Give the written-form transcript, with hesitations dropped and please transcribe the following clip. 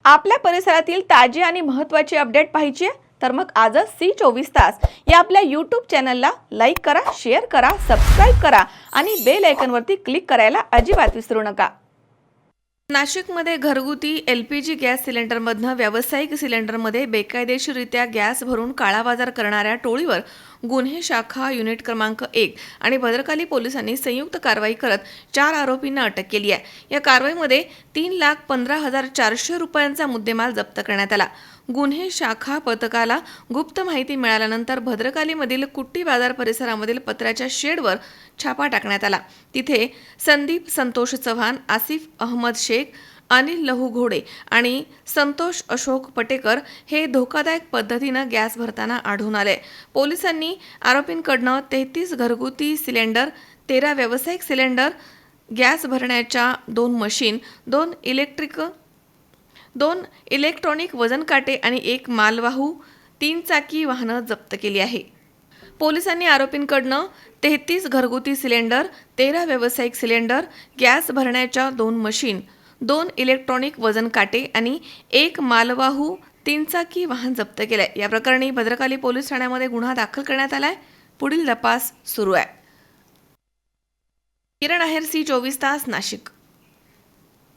आपल्या परिसरातील ताजी आणि महत्त्वाची अपडेट पाहिजे आहे तर मग आजच C24 तास या आपल्या YouTube चॅनलला लाईक करा, शेअर करा, सबस्क्राइब करा आणि बेल आयकॉनवरती क्लिक करायला अजिबात विसरू नका। नाशिकमध्ये घरगुती LPG गॅस सिलेंडरमधनं व्यावसायिक सिलेंडरमध्ये बेकायदेशीररित्या गॅस भरून काळाबाजार करणाऱ्या टोळीवर गुन्हे शाखा युनिट क्रमांक 1 आणि भद्रकाली पोलिसांनी संयुक्त कारवाई करत 4 आरोपींना अटक केली आहे। या कारवाईमध्ये 3,15,400 रुपयांचा मुद्देमाल जप्त करण्यात आला। गुन्हे शाखा पथकाला गुप्त माहिती मिळाल्यानंतर भद्रकालीमधील कुट्टी बाजार परिसरामधील पत्र्याच्या शेडवर छापा टाकण्यात आला। तिथे संदीप संतोष चव्हाण, आसिफ अहमद शेख, अनिल लहू घोडे आणि संतोष अशोक पटेकर हे धोकादायक पद्धतीनं गॅस भरताना आढळून आले। पोलिसांनी आरोपींकडनं 33 घरगुती सिलेंडर, 13 व्यावसायिक सिलेंडर, गॅस भरण्याच्या 2 मशीन, 2 इलेक्ट्रॉनिक वजन काटे आणि 1 मालवाहू 3 चाकी वाहनं जप्त केली आहे। पोलिसांनी आरोपींकडनं 33 घरगुती सिलेंडर, 13 व्यावसायिक सिलेंडर, गॅस भरण्याच्या 2 मशीन, 2 इलेक्ट्रॉनिक वजन काटे आणि 1 मालवाहू 3 चाकी वाहन जप्त केले। या प्रकरणी भद्रकाली पोलीस ठाण्यामध्ये गुन्हा दाखल करण्यात आलाय। पुढील तपास सुरू आहे। किरण आहेर, C24 तास, नाशिक।